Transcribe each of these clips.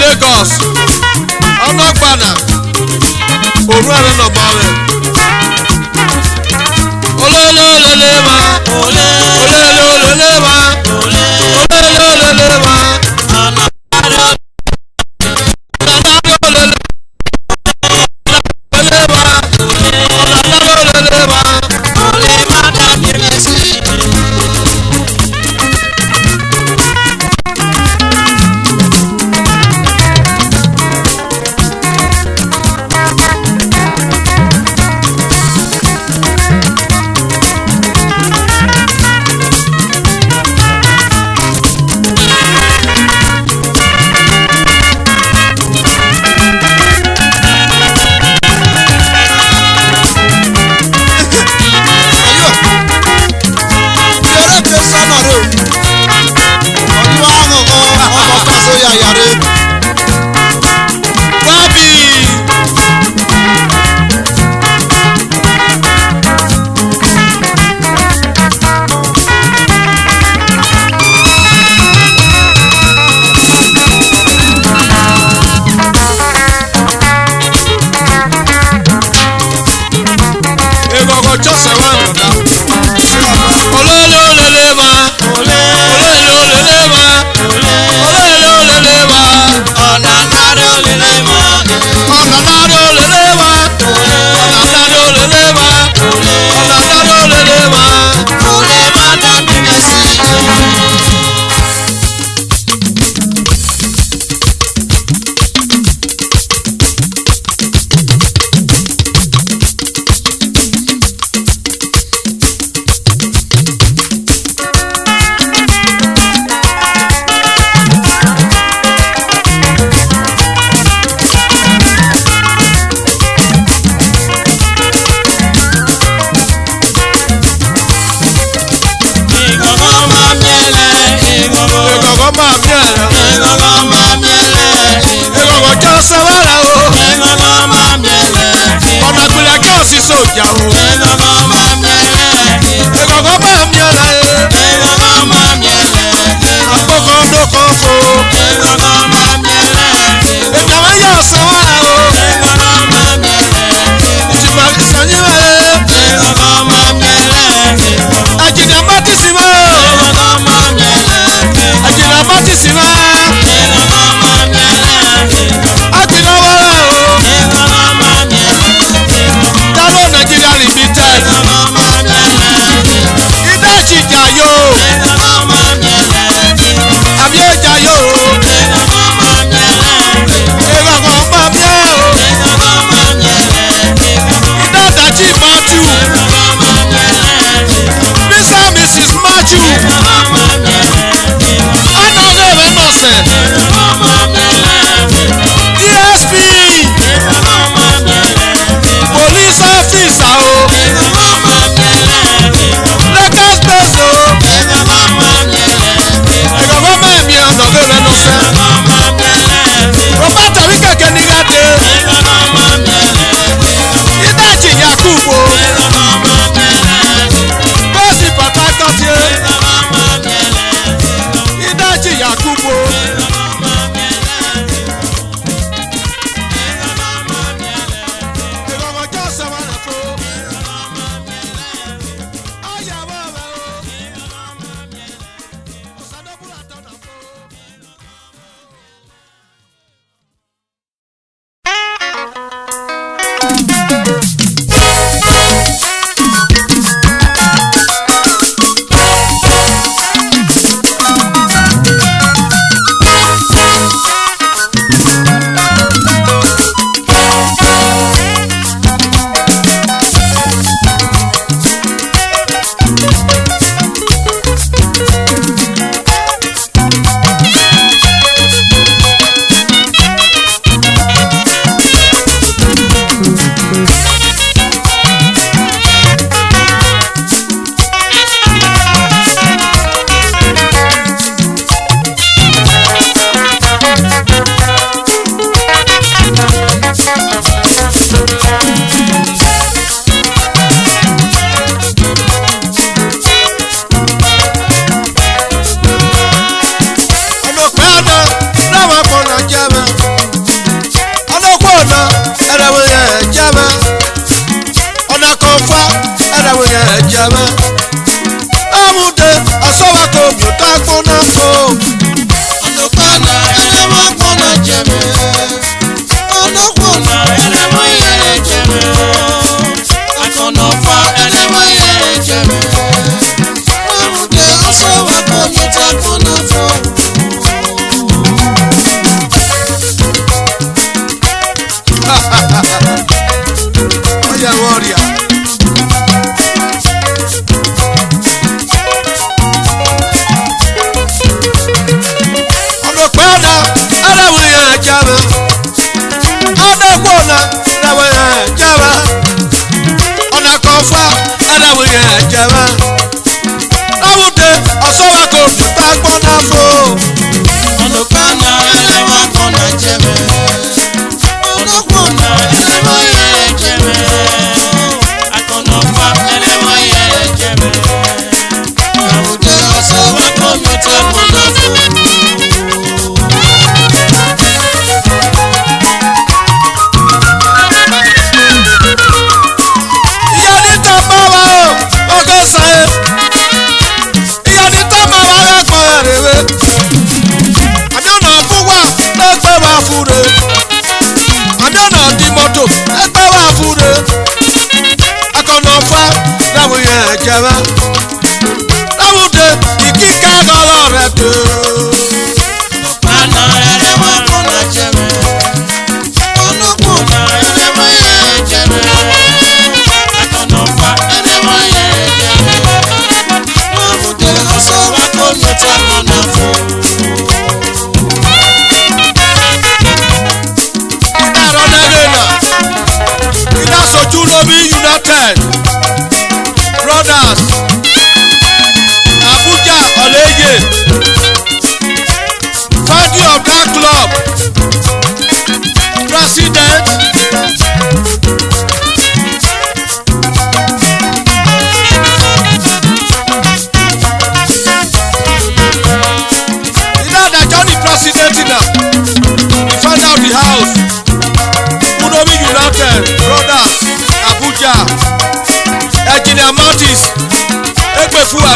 Lagos ọlọ́gbàdà òru ẹ̀rọ lọ́gbà rẹ̀ olólólélé wa olólólélé wa olólólélé wa.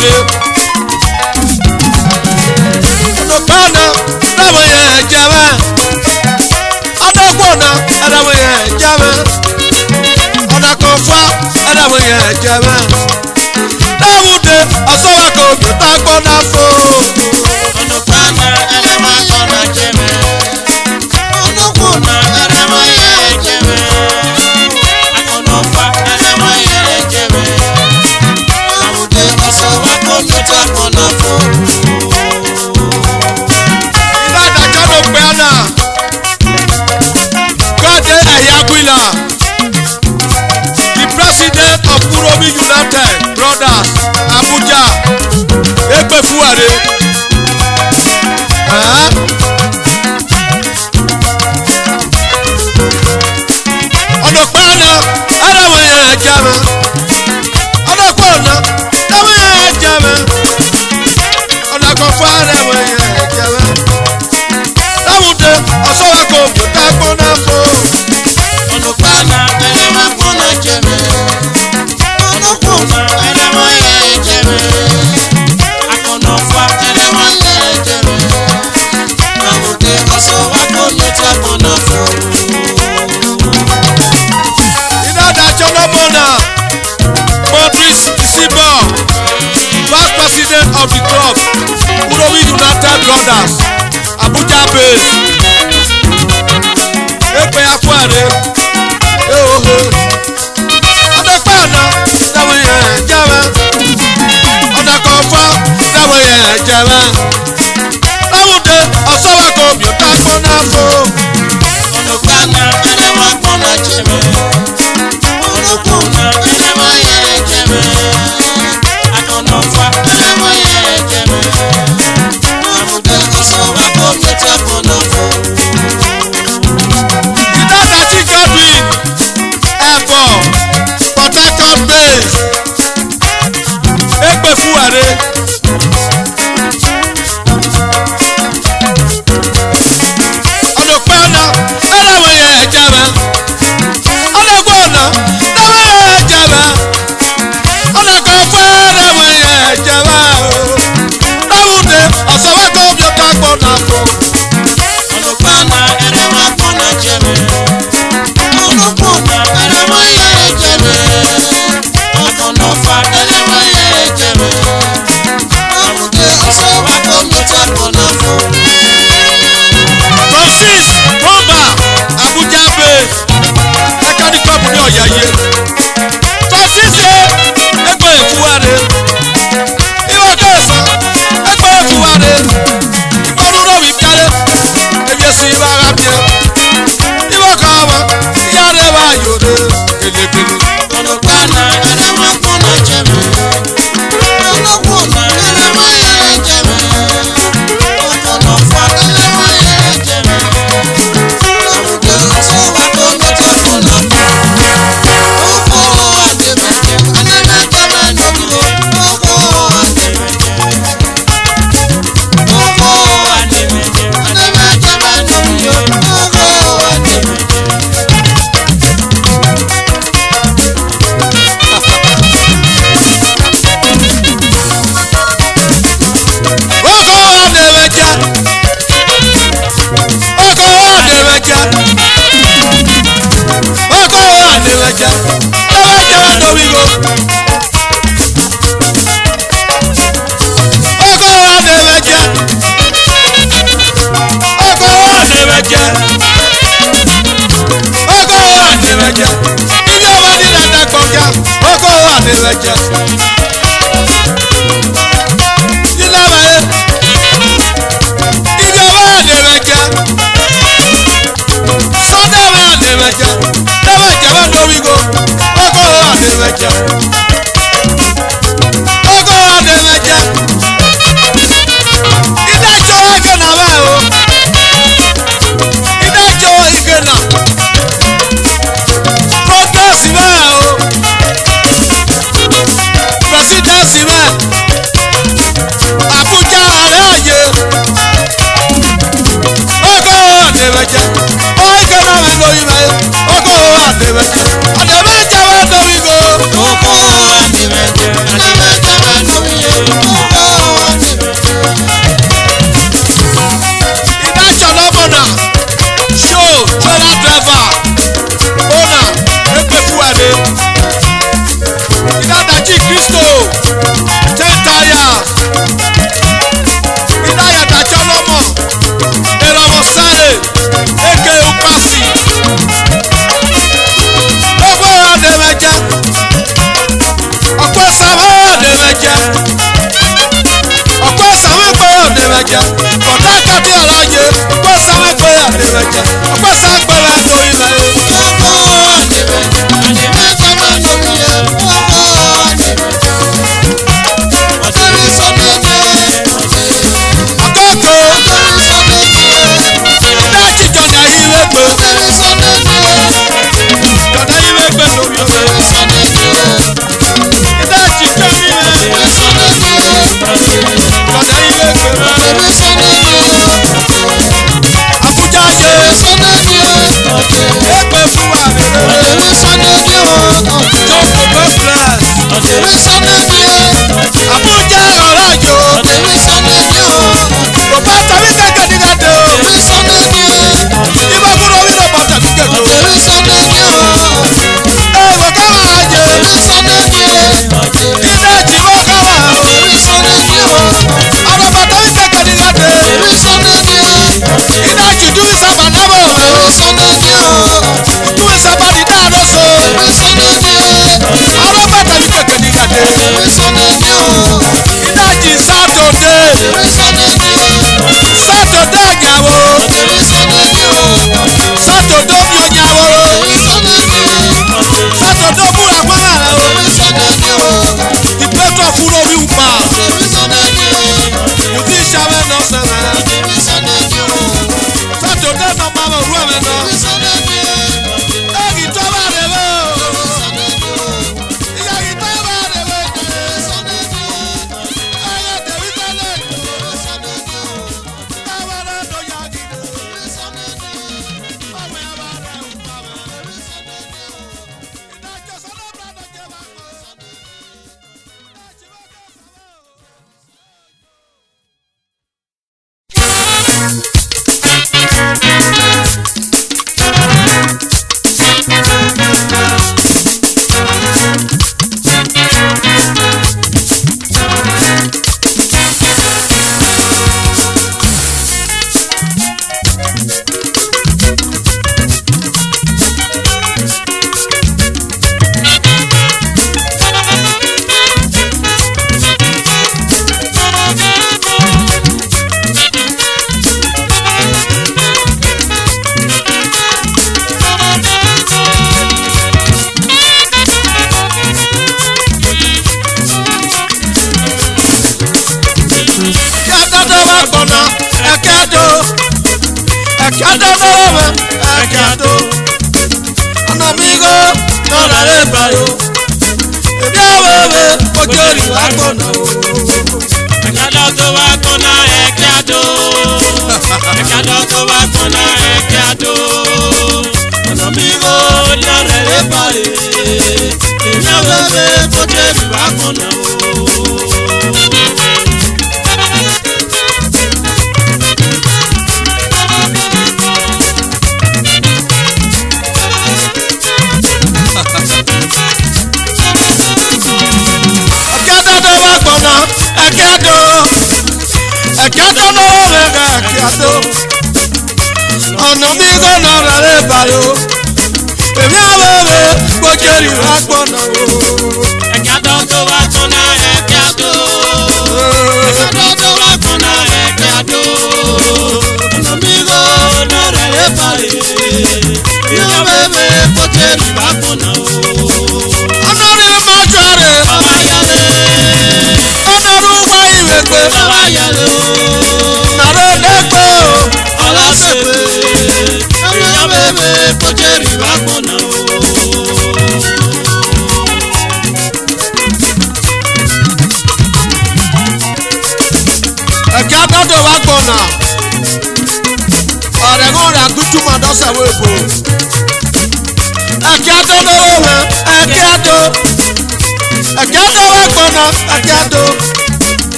fuare. Ono pana dawe ye jama. Ono gbona dawe ye jama. Ono kofa dawe ye jama. Dawude asawa ko ta gbona fo. Ono pana adama kona jeme. Ono gbona adama ye jeme. Ono pa adama ye jeme. Dawude asawa ko ta gbona fo. The president of Uromi United Brothers, Abuja, Epe Fuare. Ọ̀nà pààlà, ẹ̀rẹ̀wọ̀n yẹn jẹ́mẹ̀. Ọ̀nà pààlà, ẹ̀rẹ̀wọ̀n yẹn jẹ́mẹ̀. Ọ̀nà kọ̀ọ̀fọ̀ ẹ̀rẹ̀wọ̀n yẹn jẹ́mẹ̀. Láwùjọ ọ̀ṣọ́wà kò bí ká gbóná fún. Ono pana adama kona jeme. Ono gbona adama ye jeme. Ono pa adama ye jeme. Dawude asawa ko ta gbona fo. Vice President of the club, Uromi United Brothers, Abuja base. Epe afuare, eoho. Ọ̀nà pààlà, dáwọ̀ yẹn jẹ́wẹ́. Ọ̀nà kọ̀ọ̀fà, dáwọ̀ yẹn jẹ́wẹ́. Láwùjọ ọ̀ṣọ́wà kò bí ó ká gbóná fún. Ono pana adama kona jeme. Ono gbona adama ye jeme. Ono pa adama ye jeme. Dawude asawa ko ta gbona fo. Ìdáná sí Godwin ẹ̀fọ́ Port Harcourt base. Epe Fuare. Ọ̀nà pààlà, ẹ̀rẹ̀wọ̀n yẹn jẹ́mẹ̀. Ọ̀nà gbọ̀nà, dáwọ̀ yẹn jẹ́mẹ̀. Ọ̀nà kọ̀ọ̀fọ̀ ẹ̀rẹ̀wọ̀n yẹn jẹ́mẹ̀. Láwùjọ ọ̀ṣọ́wà kò bí ó ká gbóná fún. Ono pana adama kona jeme. Ono gbona adama ye jeme. Ono pa adama ye jeme. Dawude asawa ko ta gbona fo. Francis Bomba Abuja base. Mechanical ní Ọ̀yàyé. Francis Epe Fuare. Ìwọ kẹsàn Epe Fuare. Ọdúnrún wì kẹ́lẹ́. Èmi sì bára bíẹ́. Ìwọ kan wà. Ìyáre wa yòrè. Kèlèkèlè. Ono pana adama kona jeme. Ono gbona adama ye jeme. Ono pa adama ye jeme. Dawude asawa ko ta gbona fo. Ogo ademeje adama jeme no biwo. Ogo ademeje. Ogo ademeje adama jeme no biwo. Ogo ademeje. Oko Ademeje. Oko Ademeje. Oko Ademeje. Ewe jẹ́wẹ́ lórígo. Oko Ademeje. Oko Ademeje. Oko Ademeje. Ibi ọba ní dada gbọ̀ngà. Oko Ademeje. Ilé wáyé. Ibi ọba Ademeje. Sunday wa Ademeje. Ewe jẹ́wẹ́ lórígo. Oko Ademeje. Oko Ademeje. Ìdájọ́ ike na wá o. Ìdájọ́ ike na. Progress wá o.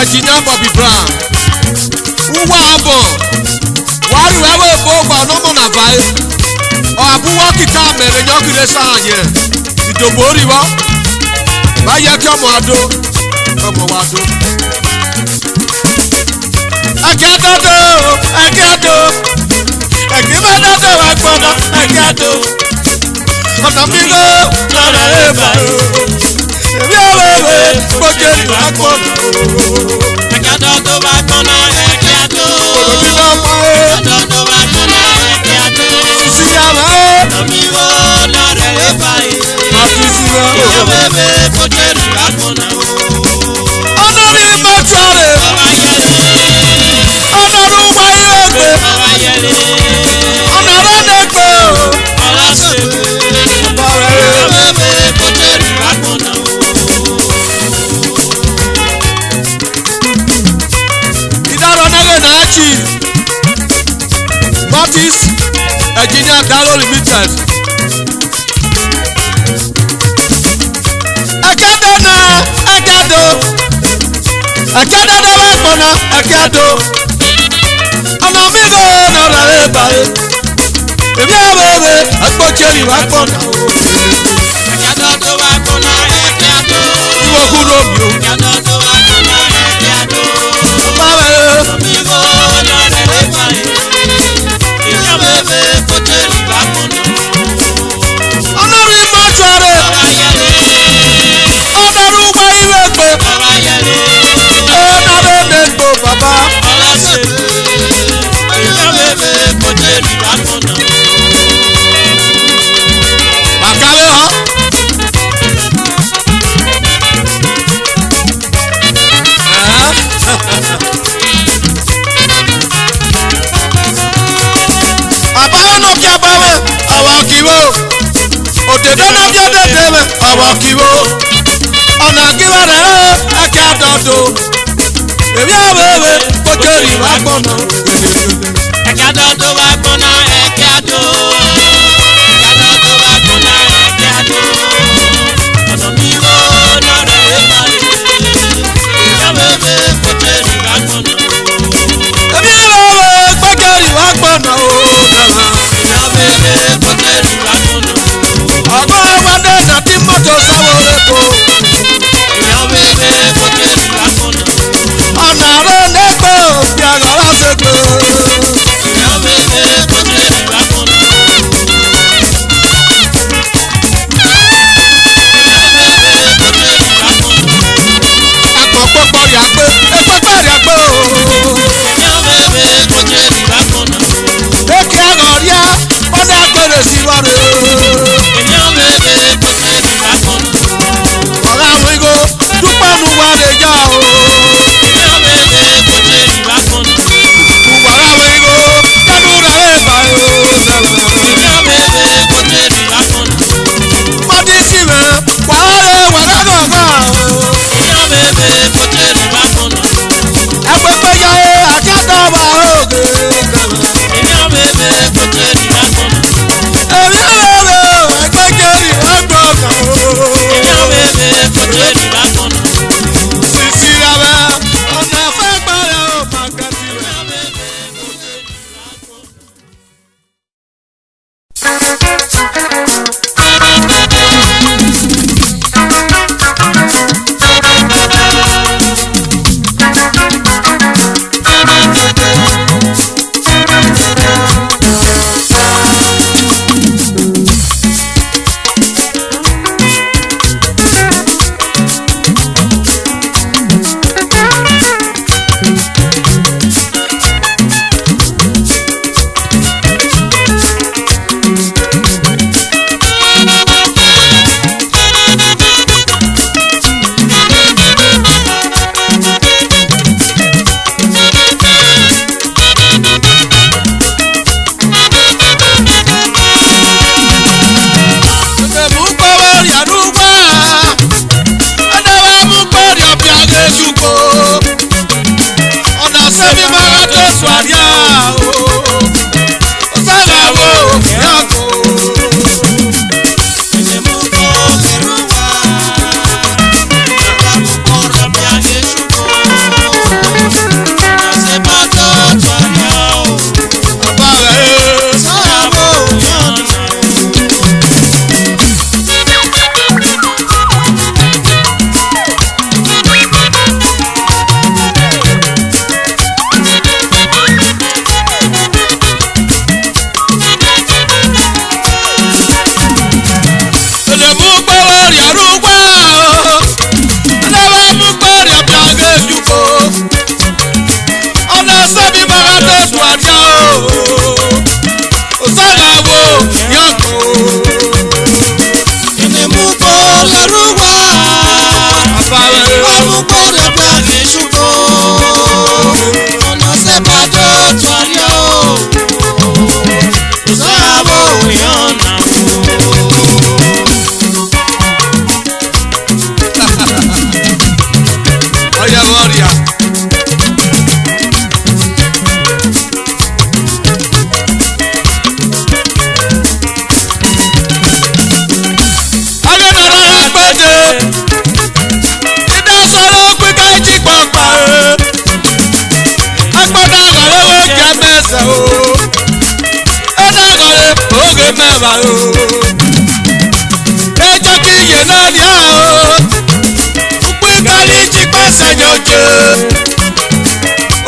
Engineer Bobby Brown. Uwa abo. Wari wewe boba nomo na vai. O abuwa kita mere nyokire sahanye. Idobori wa. Ba ye kamo ado. Kamo wado. Akedodo, akedo. Ekimada se wa kono, akedo. Ona migo, lora eba. Ebi awewe, pokeri wa kono. Engineer Dalo Limited. Akedo na akedo. Akedo na wakona akedo. Ona migo na la eba. Ebi awewe akpocheri wakona. Akedo wakona akedo. Iwo kuno mi o. Akedo wakona akedo. Mawe migo na la eba. onye dedeme ọbọkiwo ọ na-agịwa rere aka dọdụ ebi abebe kpokeri wakpọnọ Ekadodo wakpọnọ ekeado. Ekadodo wakpọnọ ekeado. Ọ̀nàmíwò nọ̀rẹ̀ ìbàlẹ̀. Ìyáwébé kòtẹ́rì wakpọnọ. ebi abebe kpokeri wakpọnọ Ìyáwébé kòtẹ́rì wakpọnọ. ọgọ ọgbọdẹ na tí mọtò sáwọ epo Ìyáwébé kòtẹ́rì wakpọnọ. ọ̀nà àrẹ lẹ́gbẹ̀ òbí àgọ́rà ṣègbè Ìyáwébé kòtẹ́rì wakpọnọ. àpọ̀pọ̀pọ̀ yàgbé ẹgbẹ́gbẹ́ yàgbé o Ìyáwébé kòtẹ́rì wakpọnọ. èkì àgọ̀ríà ọ̀nà àgbèrè sí wàrẹ̀ Ìyáwébé kòtẹ́rì wakpọnọ. ọ̀rọ̀ àwọn igo dúpọ̀ nù wà lè já o Ìyáwébé kòtẹ́rì wakpọnọ. ùgbàrà àwọn igo kẹ́nu rà ẹ̀ bà o Ìyáwébé kòtẹ́rì wakpọnọ. pàtí sí rẹ̀ wàhálẹ̀ wàrà gọ̀gọ̀ Ìyáwébé kòtẹ́rì wakpọnọ. ẹgbẹ́gbẹ́ yà ẹ̀ àjàdọ̀ wà ògè Ìyáwébé kòtẹ́rì wakpọnọ. ẹ̀rí ẹ̀rẹ̀ ẹ̀kẹ́kẹ́rì ẹ̀gbọ̀gàn Ìyáwébé kòtẹ́rì wakpọnọ. sísí abẹ́ ọ̀nà ẹ̀fẹ́ gbọ́dọ̀ ó pàkẹ́tì rẹ̀. Ìyáwébé kòtẹ́rì wakpọnọ. Enemugbo-Bhoria-Ruwa Enemugbo-Bhoria-Ruwa ọ̀nà sẹ́mi máa tó sọ̀ríà o Swaggahood yàgò Enemugbo-Bhoria-Ruwa. Ìyáwébé kòtẹ́rì wakpọnọ. bàrẹ̀ Swaggahood yọ̀nà. Enemugbo-Bhoria-Ruwa Enemugbo-Bhoria-Ruwa ọ̀nà sẹ́mi máa tó sọ̀ríà o Swaggahood yàgò Enemugbo-Bhoria-Ruwa. bàrẹ̀ Ọ̀nà sẹ́kàdọ̀ tọ́lẹ̀ o. Swaggahood yọ̀nà o. Bhoria-Bhoria. Agẹ́nàrà àgbẹ̀dẹ ìdá sọ̀rọ̀ pípa ẹtì pọ̀pọ̀ agbọ́dọ̀ àgàlẹ́wé jẹ́ mẹ́sẹ̀ o ẹ̀dá àgàlẹ́ ògè mẹ́fà o ẹjọ́ kí iye náà ní à o pín kálí jí pẹ́sẹ̀ ní ojú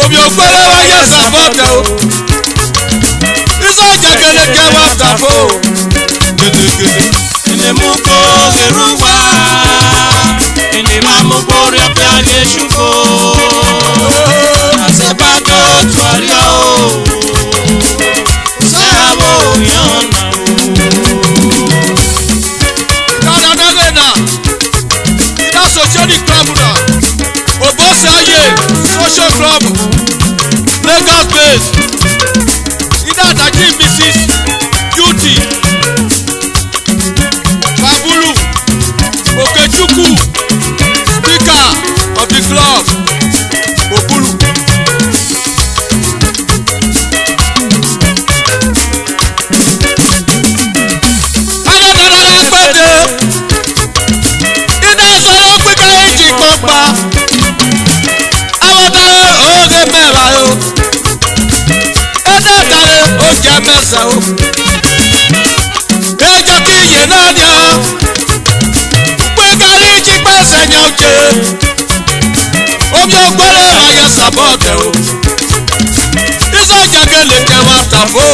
omi ògbẹ́lẹ́ wáyé sàbọ̀dọ̀ o iṣẹ́ ìjàgẹ̀dẹ̀ jẹ́ wọ́n sàfó gẹ́gẹ́gẹ́. Enemugbo-Bhoria-Ruwa. Enemugbo-Bhoria-Ruwa. Ọ̀nà sẹ́kàdọ̀ tọ́lẹ̀ o. Swaggahood yọ̀nà o. Kanadadena, ida society club na, Obosi Aye social club, Lagos base, ida Adaji Mrs. Beauty, Babulu. pesa o ejo ki ye nadia pe kali ji pesa nyoje omi ogbere wa ya sabote o iso jagele ke wa tafo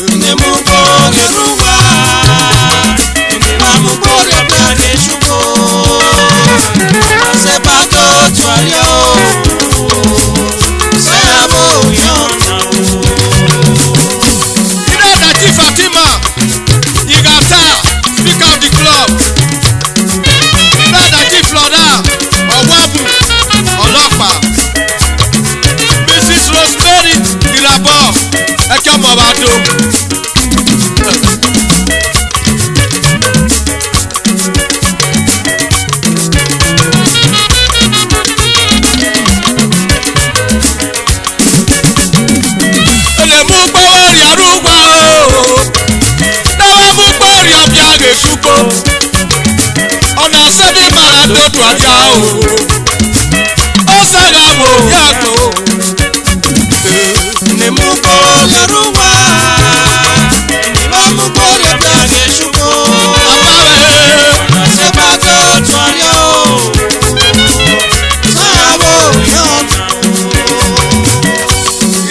Enemugbo-Bhoria-Ruwa Enemugbo-Bhoria-Ruwa Asepato tuario Sabo yona Ida Chief Fatima Igasa Speaker of the club Ida Chief Flora Owabu Ọlọ́pàá Mrs. Rosemary Irabo ẹjọ́ mọ̀wádó. Enemugbo-Bhoria-Ruwa Enemugbo-Bhoria-Ruwa ọ̀nà sẹ́ni bàrà tó tó àjà ó sẹ́gà wò yàtọ̀. Enemugbo-Bhoria-Ruwa Enemugbo-Bhoria-Ruwa Asepato tuario Sabo yona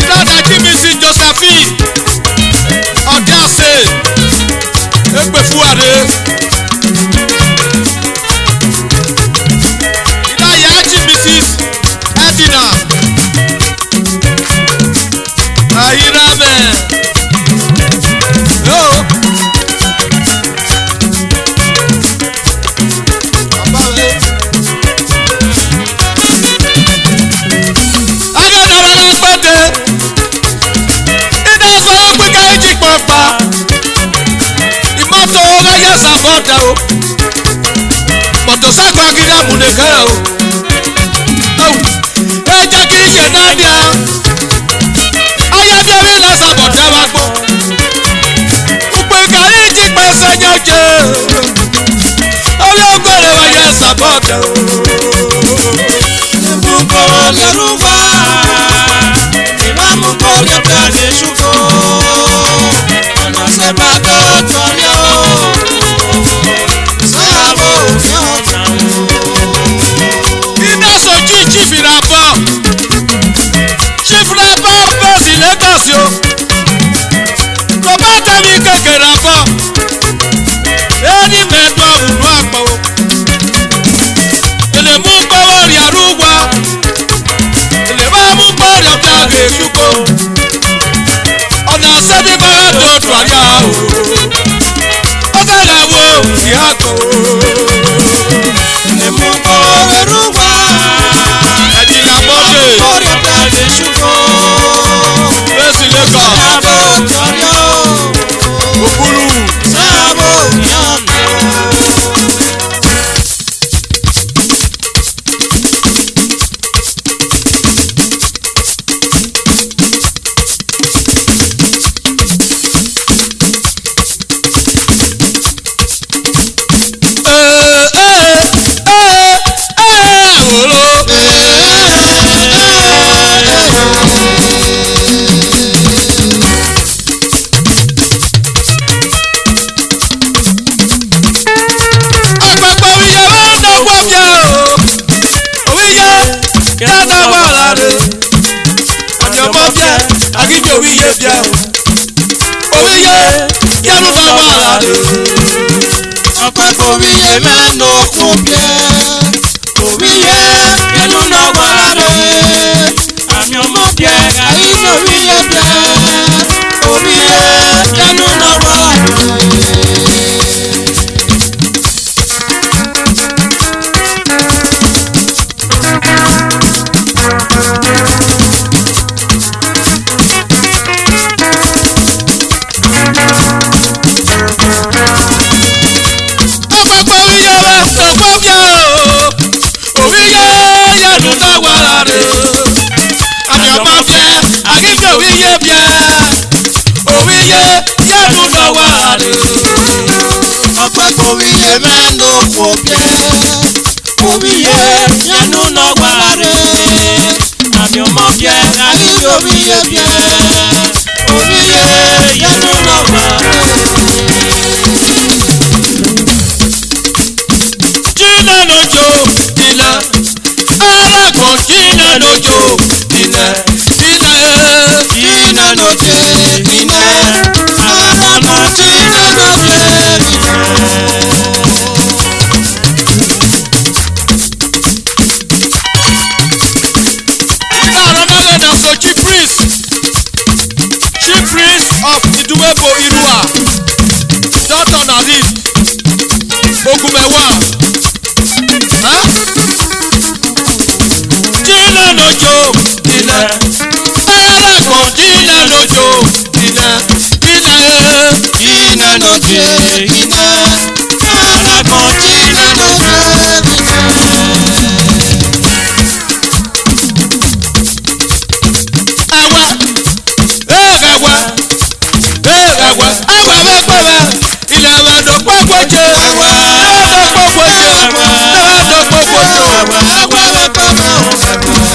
Ìdádàjí Mrs. Josephine Ọ̀dẹ́àsè Ẹgbẹ̀fúwàdé. Ìdáyàjí Mrs. Edina Ayiname. Yo. Agẹ́dàrà lágbẹ́dẹ. Ìdásọ̀ ọ̀pẹ̀kẹ́ ìjì pọ̀pà. Ìmọ̀tò ọ̀gáyà sàbọ̀dẹ̀ o. Mọ̀tò sákò agídá múnekẹ́ o. Ẹ jẹ́ kí n ṣe dáadéa. Ayájẹ́rí lọ sàbọ̀dẹ̀ wa gbọ́. Ọ̀pẹ̀kẹ́ ìjì pẹ̀sẹ̀ jẹ́jẹ́. Olóògbèrè wa yẹ sàbọ̀dẹ̀ o. Enemugbo-Bhoria-Ruwa Enemugbo-Bhoria-Ruwa Ọ̀nà Asepato tuario Sabo yona Ìdásọ̀jí Chief Irabo Chief Irabo bẹ́ẹ̀sì lẹ́gọ̀sì o. Kò bá tẹ̀mí kékeré bọ̀. Ẹni mẹ́gbọ́n òun àpò. Enemugbo-Bhoria-Ruwa Enemugbo-Bhoria-Ruwa ọ̀nà sẹ́ni bàrà tó tó àjà o. Ó sẹ́gà wò yàtọ̀ o. Enemugbo-Bhoria-Ruwa Ẹ̀jìnà mọ́dé Enemugbo-Bhoria-Ruwa bẹ́ẹ̀sì Lagos Sabo tuario Òbúrú. Sabo yona Owiye bia owiye yanu na wala de Ọpẹ́ k'owiye mẹ́nu kúbíẹ́ owiye yẹnu náà wàrà rẹ̀ àmì ọmọdé àyíṣẹ́ owiye bíẹ́ owiye yẹnu náà wàrà Ọpẹ́ k'owiye mẹ́nu kúbíẹ́ owiye yẹnu náà wàrà rẹ̀ àmì ọmọdé àyíṣẹ́ owiye bíẹ́ owiye mojo ina ayala ko ina nojo ina ina ina noche ina ala ko ina noche awa egawa egawa awa bekoba ina mado popoje awa do popoje awa do popoje awa awa bekoba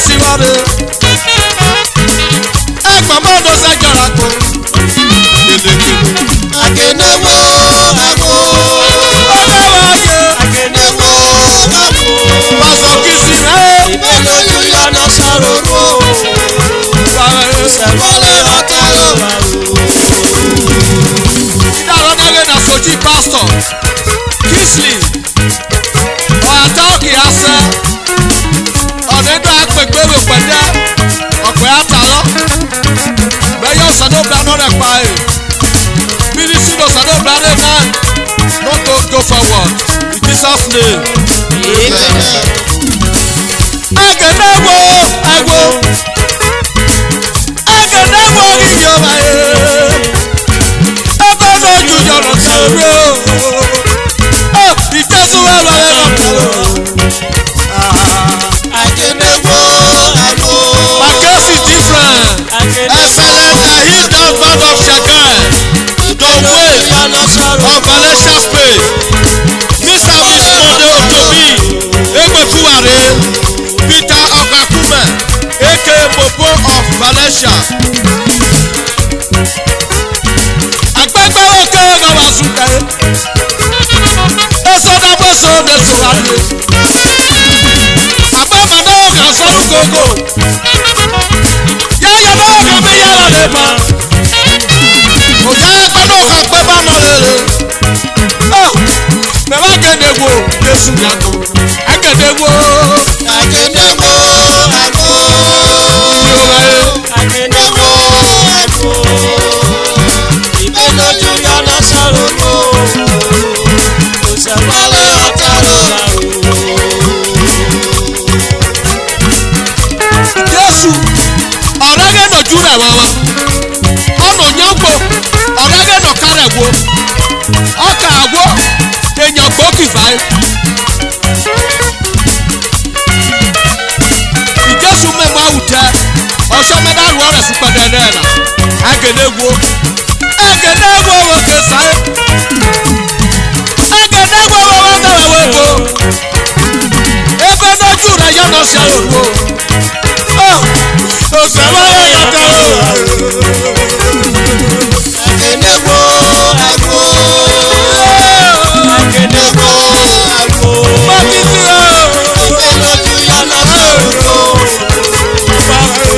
siwade. Egba modo se jara ko. Akenewo abo. Odewaye. Akenewo abo. Paso kisime. Ìbẹ́lójú yọ̀nà sọ̀rọ̀ sẹ̀wọ́lé ọ̀tá ló wà rò. Ìdáwọ́ dẹ́gẹ́ na soji pastor. Kisley. Ọ̀yàtọ̀ òkè asẹ́. Ọ̀dẹ́dọ̀ àpègbè wò pẹ̀lẹ́. Ọ̀pẹ̀ àtàlọ́. Bẹ́yọ̀ sọ̀dọ̀gbà náà rẹ̀ pa ẹ̀. Mínísítì lọ sọ̀dọ̀gbà lé náà. No go forward. In Jesus name. Agenewo agbo. Agenewo ìjọba ẹ̀. Ebe lójú yọ̀nà sọ̀rọ̀ o. Ìjẹ́sùwẹ̀ wẹ̀rẹ̀ lọ́kàlọ́. Akenewo abo. My case is different. Excellent he does man of Shagai. Don Wade Yọ̀nà sọ̀rọ̀ of Valencia Spain. Mr. Miss Monde Otobi. Egbefuware. Peter Okakume. aka Popo of Valencia. Agbẹ́gbẹ́ òkè ọ̀nà wà súnkẹ́. Eso na gbèsò n'esoghari. Agbẹ́gbẹ́ náà kà sọ́nù gbogbo. Yẹ́yẹ́ náà kà mí yára lè bá. Òjá ẹgbẹ́ náà kà pẹ́ bá nọ lére. Mẹ̀wá kẹ́ndẹ̀gbò Jésù yàtọ̀. Akẹ́ndẹ̀gbò. Akenewo abo. Akenewo abo. Ìbẹ́lójú yọ̀nà sọ̀rọ̀ sẹ̀wọ́lé ọ̀tá ló wà rò. Jésù ọ̀rẹ́gẹ́ nọ júrà wá wá. Ọ̀nà nyọ́gbò ọ̀rẹ́gẹ́ nọ kárẹ̀ wo. Ọkà àgbo èèyàn gbòógì báyìí. Ìjésù mẹ́mọ́ àwùjẹ ọ̀ṣọ́ mẹ́ta lu ọ̀rẹ́ fún pẹ̀lẹ́ náà nà. Agẹ̀nẹ́gbò agẹ̀nẹ́gbò wò kẹsàn-án. Agẹ̀nẹ́gbò wò wọ́n kàwé wò tó. Ebe lójú rẹ̀ yọ̀nà sí àlòkò. Òṣèwọ́lé yàtọ̀ lò. Akenewo abo. Akenewo abo. Mọ́títì o. Ìbẹ́lójú yọ̀nà sọ̀rọ̀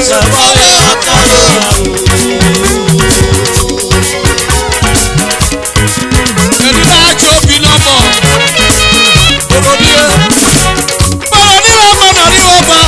sẹ̀wọ́lé ọ̀tá ló wà rò. Èmi náà tó fi lọ́mọ. Òròdì ẹ̀. Bọ̀dọ̀ ní wọ́n bọ̀dọ̀ ní wọ́n bọ̀.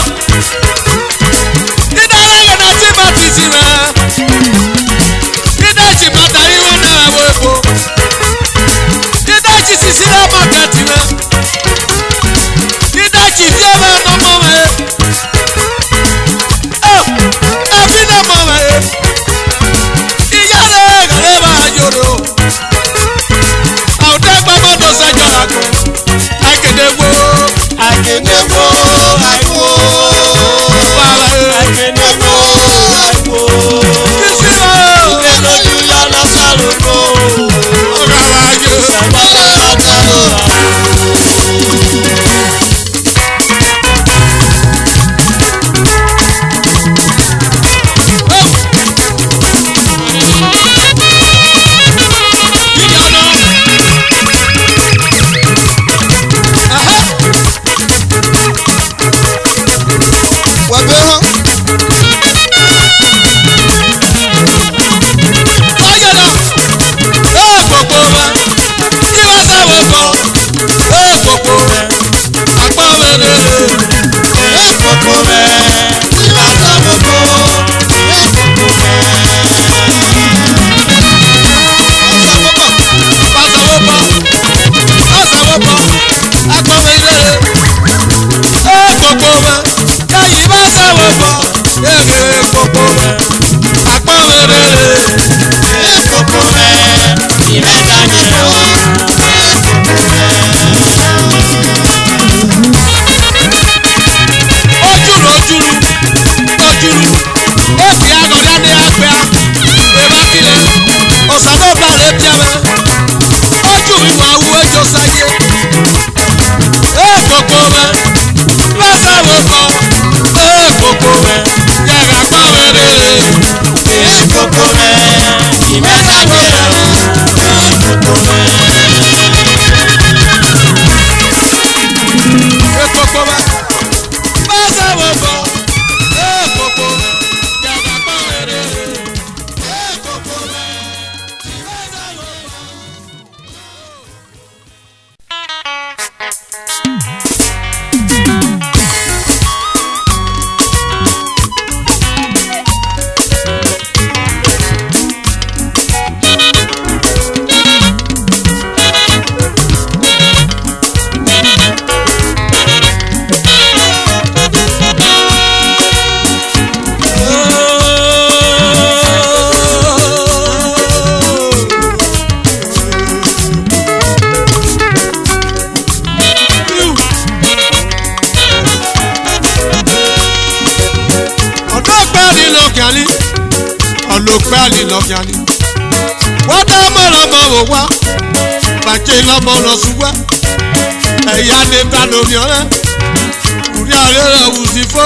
Olùpẹ̀lì lọ́gàní. Wọ́n dá mọ̀lọ́mọ́ wò wá. Bàjẹ́ lọ́mọ lọ ṣùgbọ́n. Ẹ̀yà ni tanomi ọ̀rẹ́. Kùrí àrẹ rẹ̀ wù sí fó.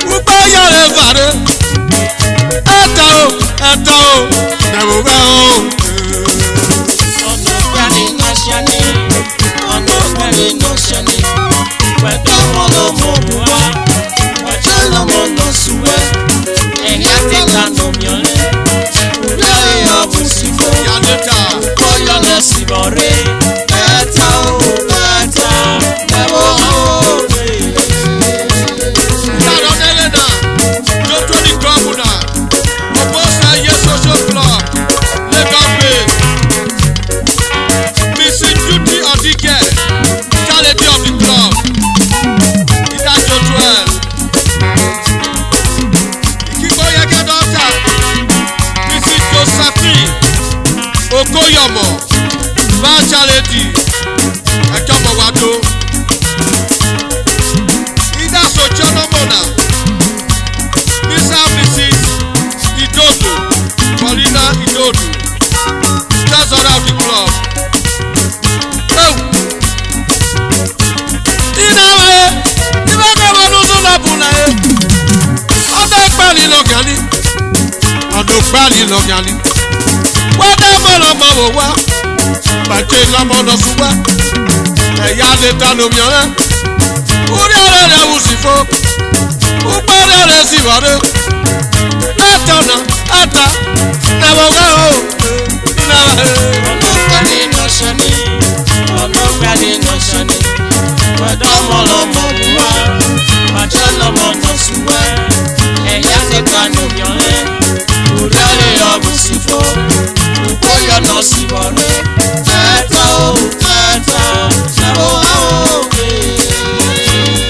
Wúpẹ́ yàrá fàrẹ́. Ẹ̀ta o, ẹ̀wò bẹ́ o. Olùpẹ̀lì nọ́ṣẹ́ni. Olùpẹ̀lì nọ́ṣẹ́ni. Pẹ̀lú ọmọlọ́mọ wò wá. Bàjẹ́ lọ́mọ lọ ṣùgbọ́n. Ẹ̀yà ti tanomi ọ̀rẹ́. Kùrí àrẹ ọ̀bùn sí fó. Kọ́yọ̀ lọ sí bọ̀rẹ́. Ẹ̀ta o, ẹ̀wò o. Okoyomo, Bachaledi, Ekabowado, Ida Sojono Mona, Mrs. Idodo, Paulina Idodo, treasurer of the club. Ọdọ̀gbàlì lọ́gàní. Wọ́n dá mọ̀lọ́mọ́ wò wá. Bàjẹ́ lọ́mọ lọ ṣùgbọ́n. Ẹ̀yà lè tanomi ọ̀rẹ́. Orí ọ̀rẹ́ rẹ̀ wù sí fó. Púpọ̀ lẹ́rẹ̀ sí wọ́rẹ́. Ẹ̀tọ̀nà ẹ̀ta ẹ̀wọ̀ wá o. Olùpẹ̀lì nọ́ṣẹ́ni. Olùpẹ̀lì nọ́ṣẹ́ni. Pẹ̀lú ọmọlọ́mọ wò wá. Bàjẹ́ lọ́mọ lọ ṣùgbọ́n. Ẹ̀yà ti tanomi ọ̀rẹ́. Kùrí àrẹ ọ̀bùn sí fó. Kọ́yọ̀ lọ sí bọ̀rẹ́. Ẹ̀ta o, ẹ̀wò o.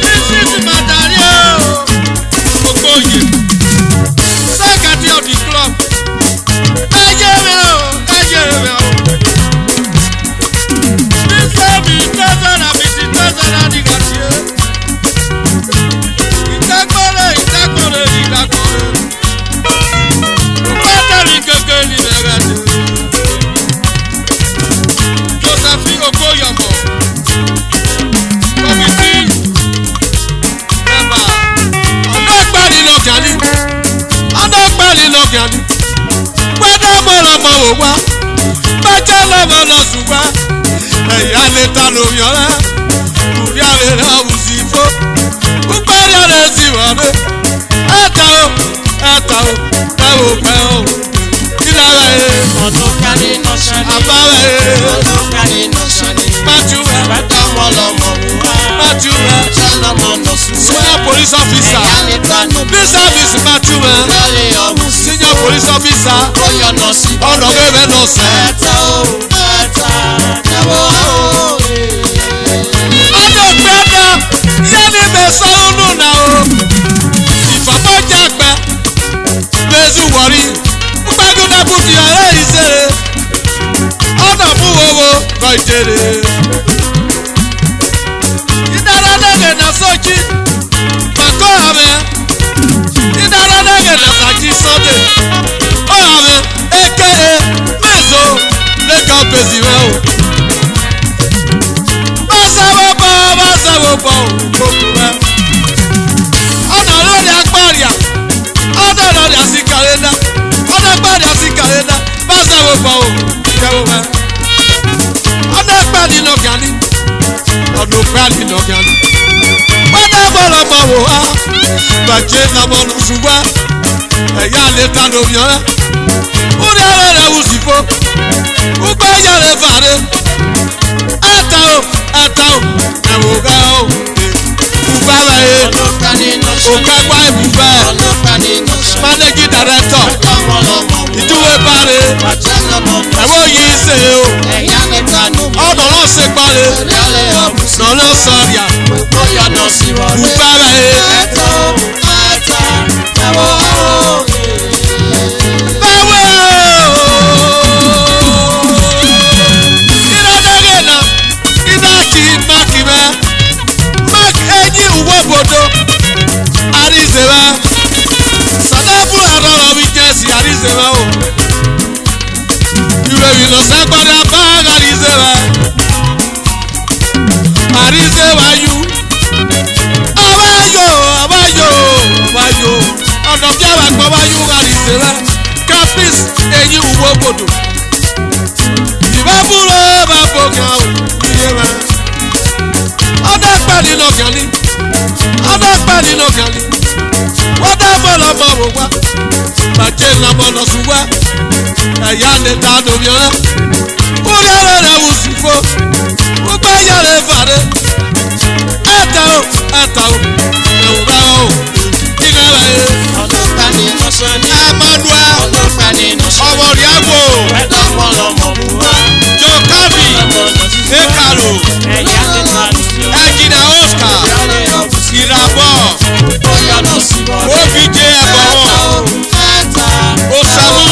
This is Madari o. Okoye. Secretary of the club. Ẹ̀jẹ̀ rẹ̀ o. Bísí mi tẹ́sánà mi sì tẹ́sánà nígbà tí ó. Ìtẹ́kọ̀rẹ́ ìgbàgbọ́rẹ́. Òpẹ́tẹ̀rì kékeré ní bẹ̀rẹ̀ tó. Josephine Okoyomo. Kọ̀mìtì mẹ́mbà. Ọ̀dọ́gbàlì lọ́gàní. Gbẹ́dọ̀ mọ̀lọ́mọ́ wò wá. Bàjẹ́ lọ́mọ lọ ṣùgbọ́n. Ẹ̀yà lè tanomi ọ̀rẹ́. Kùrí àrẹ rẹ̀ wù sí fó. Púpọ̀ lẹ́rẹ̀ sí wọ́rẹ́. Ẹ̀ta o, ẹ̀wò pẹ́ o. Ìdára ẹ̀. Olùpẹ̀lì nọ́ṣẹ́ni. Àbára ẹ̀. Olùpẹ̀lì nọ́ṣẹ́ni. Májúwẹ̀. Pẹ̀lú ọmọlọ́mọ wò wá. Májúwẹ̀. Bàjẹ́ lọ́mọ lọ ṣùgbọ́n. Senior police officer. Ẹ̀yà ni tanomi. This service Májúwẹ̀. Kùrí àrẹ ọ̀bùn sí fó. Senior police officer. Kọ́yọ̀ lọ sí bọ̀rẹ́. Ọ̀nà bẹ́ẹ̀ lọ sẹ́. Ẹ̀ta o, ẹ̀wò o. Ọ̀nà gbẹ́dọ̀ yẹ́nì mẹ́sàn ọ́nù náà o. Ìfọ̀mọ́jà gbẹ. Bẹ́sù wọ̀rí. Gbẹ́dúdà bùtì ọ̀rẹ́ ìṣeré. Ọ̀nà mú wowo kọ ìjèrè. Ìdára lẹ́gẹ̀ nà sọ́jí. Màkọ́ àmẹ́. Ìdára lẹ́gẹ̀ nà sàjí sọ́dẹ̀. Ó àmẹ́ eke mẹ́sọ̀ lẹ́kọ̀ọ́ bèsì rẹ̀ o. Báṣẹ́wó bọ̀ òkú rẹ̀. Ọ̀nà lórí agbáríà. Ọ̀nà lórí àsìkàrẹ́dá. Ọ̀nà gbárí àsìkàrẹ́dá. Báṣẹ́wó bọ̀ òkú rẹ̀. Ọ̀nà gbárí lọ́gàní. Wọ́n dá bọ́lá bọ̀ wò wá bàjẹ́ nàmọ́ nà ṣùgbọ́n ẹ̀yà lè dáná yọrẹ ó ní ẹ̀rẹ́ rẹ̀ wù sí fún ó gbé yẹrẹ fàdé ẹ̀ta o ẹ̀wò ká o bùbá rẹ̀ yé òkè wá ìbùbá managing director ìdúwé báre ẹ̀wọ́ yìí ṣe o ọ̀nà náà ṣe pọ́lẹ̀ nọ̀nà sọ̀rìà bùbá rẹ̀ yé. Obodo Arizewa Sadabu Arọrọ mi jẹ́sì Arizewa o ìròyìn lọ sápẹ́rẹ́ bá Arizewa Arizewa yu abayo ọ̀nà bí àwọn àgbà wáyú Arizewa capis eyín uwe obodo ìbábúrò bá bòkè àwọn iye wa ọdọ pẹ̀lú lọ́gànlí. Ọdọ pẹ̀lú lọ́gànlí. Wọ́n dá bọ́ọ̀lù ọmọ wò wá. Bàjẹ́ lọ́mọ lọ sùn wá. Ẹ̀yà lè ta lómi ọ̀rẹ́. Kúrẹ́ ẹ̀rẹ́ rẹ̀ wù sí fún. Gbogbo ẹ̀yà rẹ̀ fàdé. Ẹ̀ta o. Ẹ̀wù bá o. Ìgbà rẹ̀ yé. Ọlọ́pàá ni lọ́sọ̀ ní. Emmanuel. Ọlọ́pàá ni lọ́sọ̀. Ọmọ Riago. Ẹ̀dá ọmọlọmọ wò wá. Jokabi. Ekaro. Ẹ̀yà lè ta lómi ọ̀rẹ́. Ẹ̀jìnà Oscar. Ìràbọ̀. OBJ ẹ̀bọ̀wọ̀. Osamu.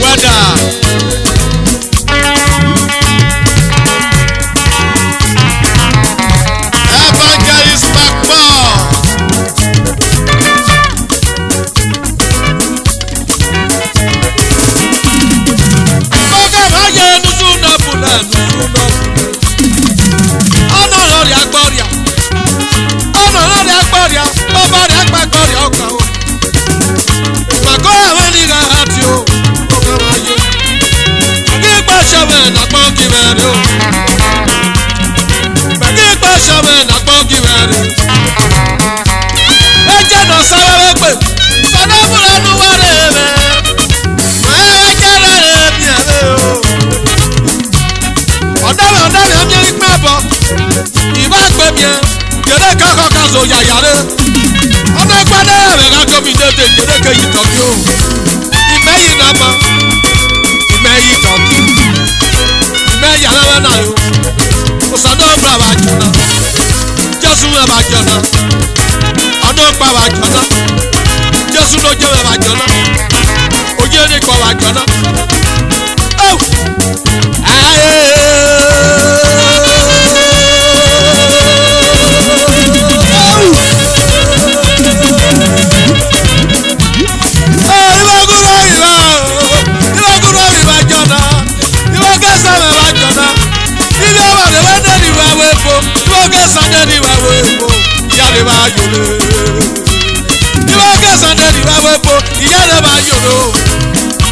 Wẹ́dà. Evangelist Macball. Oge báyé nusu nọ́bùlẹ̀. Ọ̀nà lórí agbọ́rìà. Ọ̀nà lórí agbọ́rìà. Bọ́bá rẹ̀ agbágbọ́rìà ọkàn o. Màkọ́ àwọn ènìyàn àti o. Ọkọ̀ wáyé. Kí gbàṣọ́mẹ̀ nàgbọ́n kí bẹ̀rẹ̀ o. Kí gbàṣọ́mẹ̀ nàgbọ́n kí bẹ̀rẹ̀. Ẹ jẹ́ nà sáwẹ́wẹ́ pè. Sọdọ́mùrà nù wá rẹ̀ rẹ̀. Ẹ jẹ́ rẹ̀ rẹ̀ bí ẹ̀rẹ̀ o. Ọ̀dọ́rọ̀ ọ̀mí gbẹ́ bọ̀. Ìbá gbé mi ẹ̀. Jere kakọ kazo yayare. Ọdọ gbadẹ rẹ ká gómìnà dé Jereke yìí tọ́jú o. Ìmẹ̀ yìí nà mọ́. Ìmẹ̀ yìí tọ́jú. Ìmẹ̀ yàrá rẹ̀ nà yó. Òsàdó gbà wá jọ̀nà. Jésù rẹ̀ wá jọ̀nà. Ọdún gbà wá jọ̀nà. Jésù ló jẹ́ rẹ̀ wá jọ̀nà. Oyè ní kọ̀ wá jọ̀nà. Sunday ni wa wo epo ìyá rẹ̀ bá yòlò. Ìwọ kẹ́ Sunday ni wa wo epo ìyá rẹ̀ bá yòlò.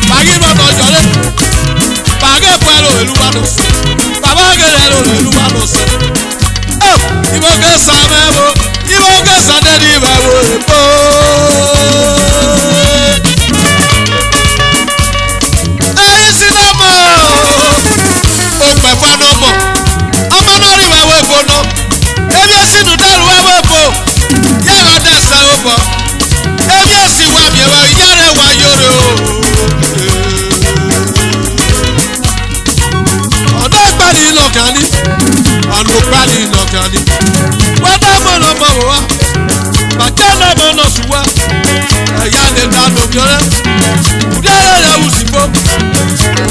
Bàgì bọ̀dọ̀ jọ̀lẹ̀. Bàgì pẹ̀lú ìlú wa lọ sí. Bàbá gẹ̀rẹ́ ló ìlú wa lọ sí. Ìwọ kẹ́ Sunday wo. Ìwọ kẹ́ Sunday ni wa wo epo. Ẹyin sí náà mọ̀. Ó pẹ̀ fún àná mọ̀. Ọmọ náà rí wa wo epo náà. Ebi esi nu dẹrù wá wọ bò yẹ wá dẹ sẹ wọ bọ ebi esi wá mi wá yẹrẹ wá yọrọ ọdọ gbani lọkàní ọdọ gbani lọkàní wọdọ mọlọmọ wọ wá bàjẹ́ lọmọ náà sùn wá ẹ̀yà lè ta lómi ọ̀rẹ́ kùdẹ́rẹ́ rẹ̀ wù sí fó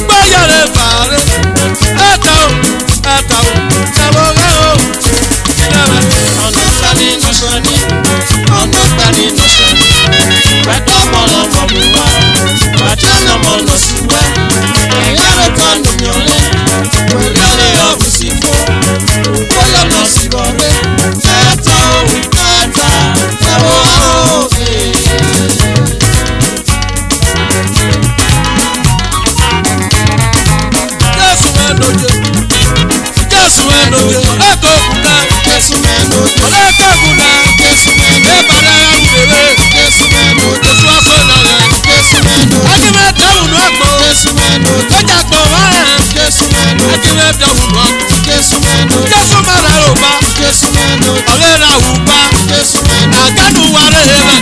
gbọ́yẹ̀rẹ̀ fàárẹ̀ ẹ̀ta o ẹ̀wọ̀ rẹ̀ o. Ọlọ́pàá ni lọ́sọ̀ ní. Ọlọ́pàá ni lọ́sọ̀ ní. Wẹ́dọ̀ ọmọlọmọ wò wá. Bàjẹ́ lọmọ lọ sí wá. Ẹ̀yà rẹ̀ ta lóyún rẹ̀. Wẹ́dọ̀ lè ọ̀bù sí fún. Bóyá lọ sí bọ̀rẹ̀. Ẹ̀ta o ẹ̀wọ̀ o. Let's